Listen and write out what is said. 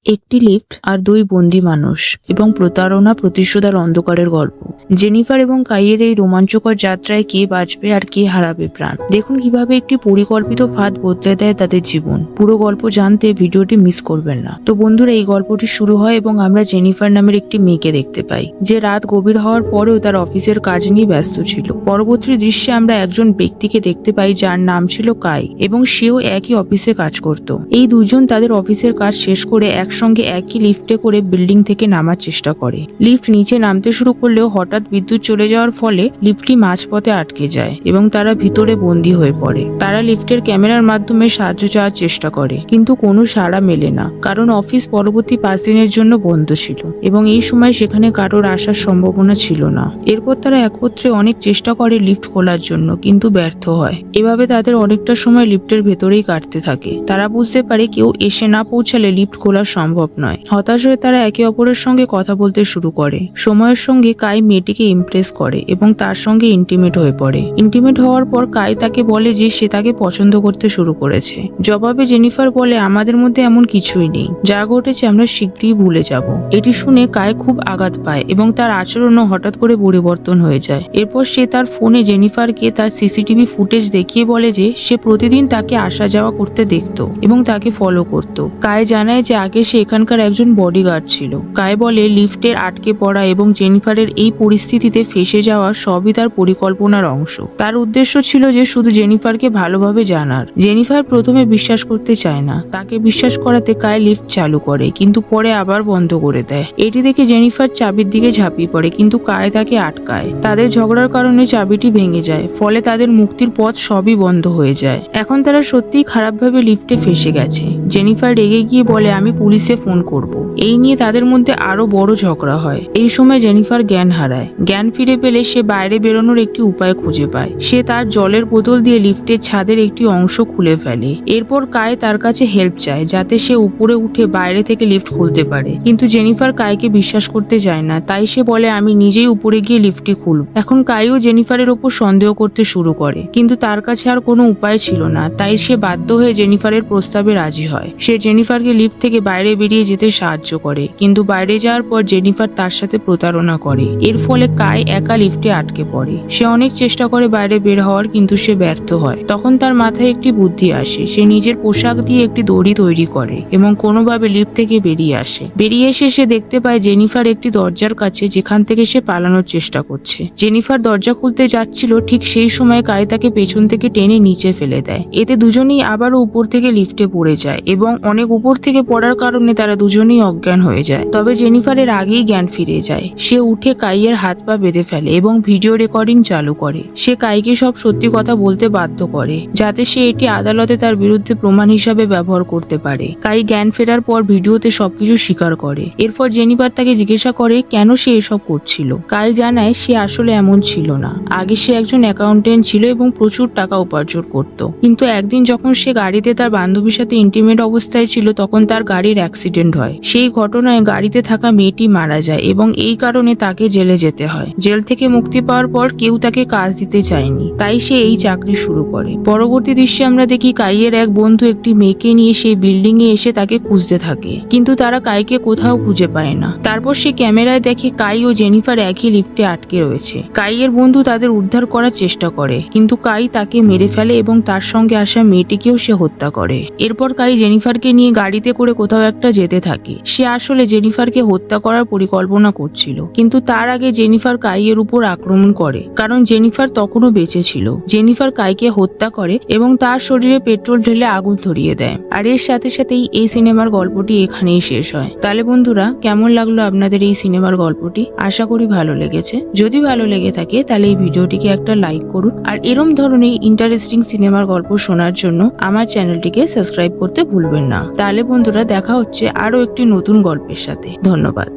একটি লিফট আর দুই বন্দি মানুষ এবং প্রতারণা প্রতিশোধ আর অন্ধকারের গল্প। জেনিফার এবং কাইয়ের এই রোমাঞ্চকর যাত্রায় কে বাঁচবে আর কে হারাবে প্রাণ। দেখুন কিভাবে একটি পরিকল্পিত ফাঁদ বদলে দেয় তাদের জীবন। পুরো গল্প জানতে ভিডিওটি মিস করবেন না। তো বন্ধুরা, এই গল্পটি শুরু হয় এবং আমরা জেনিফার নামের একটি মেয়েকে দেখতে পাই, যে রাত গভীর হওয়ার পরেও তার অফিসের কাজ নিয়ে ব্যস্ত ছিল। পরবর্তী দৃশ্যে আমরা একজন ব্যক্তিকে দেখতে পাই যার নাম ছিল কাই, এবং সেও একই অফিসে কাজ করত। এই দুজন তাদের অফিসের কাজ শেষ করে একসঙ্গে একই লিফটে করে বিল্ডিং থেকে নামার চেষ্টা করে। লিফট নিচে নামতে শুরু করলেও হঠাৎ বিদ্যুৎ চলে যাওয়ার ফলে লিফটটি মাঝপথে আটকে যায় এবং তারা ভিতরে বন্দী হয়ে পড়ে। তারা লিফটের ক্যামেরার মাধ্যমে সাহায্য চাওয়ার চেষ্টা করে, কিন্তু কোনো সাড়া মেলে না, কারণ অফিস পরবর্তী 5 দিনের জন্য বন্ধ ছিল এবং এই সময় সেখানে কারোর আসার সম্ভাবনা ছিল না। এরপর তারা একত্রে অনেক চেষ্টা করে লিফট খোলার জন্য, কিন্তু ব্যর্থ হয়। এভাবে তাদের অনেকটা সময় লিফটের ভেতরেই কাটতে থাকে। তারা বুঝতে পারে কেউ এসে না পৌঁছালে লিফট খোলা সম্ভব নয়। হতাশ হয়ে তারা একে অপরের সঙ্গে কথা বলতে শুরু করে। সময়ের সঙ্গে কাই মেয়েটিকে ইমপ্রেস করে এবং তার সঙ্গে ইন্টিমেট হয়ে পড়ে। ইন্টিমেট হওয়ার পর কাই তাকে বলে যে সে তাকে পছন্দ করতে শুরু করেছে। জবাবে জেনিফার বলে, আমাদের মধ্যে এমন কিছুই নেই, যা ঘটেছে আমরা শীঘ্রই ভুলে যাব। এটি শুনে কাই খুব আঘাত পায় এবং তার আচরণও হঠাৎ করে পরিবর্তন হয়ে যায়। এরপর সে তার ফোনে জেনিফারকে তার সিসিটিভি ফুটেজ দেখিয়ে বলে যে সে প্রতিদিন তাকে আসা যাওয়া করতে দেখত এবং তাকে ফলো করত। কাই জানায় যে আগে সে এখানকার একজন বডিগার্ড ছিল। কাই বলে লিফটের আটকে পড়া এবং জেনিফারের এই পরিস্থিতিতে ফেসে যাওয়া সবই তার পরিকল্পনার অংশ। তার উদ্দেশ্য ছিল যে শুধু জেনিফারকে ভালোভাবে জানার। জেনিফার প্রথমে বিশ্বাস করতে চায় না। তাকে বিশ্বাস করাতে কাই লিফট চালু করে, কিন্তু পরে আবার বন্ধ করে দেয়। এটি দেখে জেনিফার চাবির দিকে ঝাঁপিয়ে পড়ে, কিন্তু কাই তাকে আটকায়। তাদের ঝগড়ার কারণে চাবিটি ভেঙে যায়, ফলে তাদের মুক্তির পথ সবই বন্ধ হয়ে যায়। এখন তারা সত্যিই খারাপভাবে লিফটে ফেসে গেছে। জেনিফার রেগে গিয়ে বলে, আমি পুলিশে ফোন করব। এই নিয়ে তাদের মধ্যে আরো বড় ঝগড়া হয়। এই সময় জেনিফার জ্ঞান হারায়। জ্ঞান ফিরে পেলে সে বাইরে বেরোনোর একটি উপায় খুঁজে পায়। সে তার জলের বোতল দিয়ে লিফটের ছাদের একটি অংশ খুলে ফেলে। এরপর কাই তার কাছে হেল্প চায়, যাতে সে উপরে উঠে বাইরে থেকে লিফট খুলতে পারে। কিন্তু জেনিফার কাইকে বিশ্বাস করতে চায় না, তাই সে বলে, আমি নিজেই উপরে গিয়ে লিফটটি খুলব। এখন কাইও জেনিফারের ওপর সন্দেহ করতে শুরু করে, কিন্তু তার কাছে আর কোনো উপায় ছিল না, তাই সে বাধ্য হয়ে জেনিফারের প্রস্তাবে রাজি হয়। সে জেনিফারকে লিফট থেকে বাইরে বেরিয়ে যেতে সাহায্য করে, কিন্তু বাইরে যাওয়ার পর জেনিফার তার সাথে প্রতারণা করে। এর ফলে কাই একা লিফটে আটকে পড়ে। সে অনেক চেষ্টা করে বাইরে বের হওয়ার, কিন্তু সে ব্যর্থ হয়। তখন তার মাথায় একটি বুদ্ধি আসে। সে নিজের পোশাক দিয়ে একটি দড়ি তৈরি করে এবং কোনোভাবে লিফট থেকে বেরিয়ে আসে। বেরিয়ে এসে সে দেখতে পায় জেনিফার একটি দরজার কাছে, যেখান থেকে সে পালানোর চেষ্টা করছে। জেনিফার দরজা খুলতে যাচ্ছিল, ঠিক সেই সময় কাই তাকে পেছন থেকে টেনে নিচে ফেলে দেয়। এতে দুজনেই আবারও উপর থেকে লিফটে পড়ে যায় এবং অনেক উপর থেকে পড়ার কারণে তারা দুজনেই অজ্ঞান হয়ে যায়। তবে জেনিফারের আগেই জ্ঞান ফিরে যায়। সে উঠে কাইয়ের হাত পা বেঁধে ফেলে এবং ভিডিও রেকর্ডিং চালু করে। সে কাইকে সব সত্যি কথা বলতে বাধ্য করে, যাতে সে এটি আদালতে তার বিরুদ্ধে প্রমাণ হিসাবে ব্যবহার করতে পারে। কাই জ্ঞান ফেরার পর ভিডিওতে সবকিছু স্বীকার করে। এরপর জেনিফার তাকে জিজ্ঞাসা করে কেন সে এসব করছিল। কাই জানায় সে আসলে এমন ছিল না। আগে সে একজন অ্যাকাউন্টেন্ট ছিল এবং প্রচুর টাকা উপার্জন করত। কিন্তু একদিন যখন সে গাড়িতে তার বান্ধবীর সাথে ইন্টিমেট অবস্থায় ছিল, তখন তার গাড়ির অ্যাক্সিডেন্ট হয়। সেই ঘটনায় গাড়িতে থাকা মেয়েটি মারা যায় এবং এই কারণে তাকে জেলে যেতে হয়। জেল থেকে মুক্তি পাওয়ার পর কেউ তাকে কাজ দিতে চায়নি, তাই সে এই চাকরি শুরু করে। পরবর্তী দৃশ্যে আমরা দেখি কাইয়ের এক বন্ধু একটি মেয়েকে নিয়ে সেই বিল্ডিং এ এসে তাকে খুঁজতে থাকে, কিন্তু তারা কাইকে কোথাও খুঁজে পায় না। তারপর সে ক্যামেরায় দেখে কাই ও জেনিফার একই লিফটে আটকে রয়েছে। কাইয়ের বন্ধু তাদের উদ্ধার করার চেষ্টা করে, কিন্তু কাই তাকে মেরে ফেলে এবং তার সঙ্গে আসা মেয়েটিকেও সে হত্যা করে। এরপর কাই জেনিফারকে নিয়ে গাড়িতে করে কোথাও একটা যেতে থাকে। সে আসলে জেনিফারকে হত্যা করার পরিকল্পনা করছিল, কিন্তু তার আগে জেনিফার কাইয়ের উপর আক্রমণ করে, কারণ জেনিফার তখনও বেঁচে ছিল। জেনিফার কাইকে হত্যা করে এবং তার শরীরে পেট্রোল ঢেলে আগুন ধরিয়ে দেয়। আর এর সাথে সাথেই এই সিনেমার গল্পটি এখানেই শেষ হয়। তাহলে বন্ধুরা, কেমন লাগলো আপনাদের এই সিনেমার গল্পটি? আশা করি ভালো লেগেছে। যদি ভালো লেগে থাকে তাহলে এই ভিডিওটিকে একটা লাইক করুন, আর এরম ধরনের ইন্টারেস্টিং সিনেমার গল্প শোনার জন্য আমার চ্যানেলটিকে সাবস্ক্রাইব করতে ভুলবেন না। তাহলে বন্ধুরা, দেখা হচ্ছে আরো একটি নতুন গল্পের সাথে। ধন্যবাদ।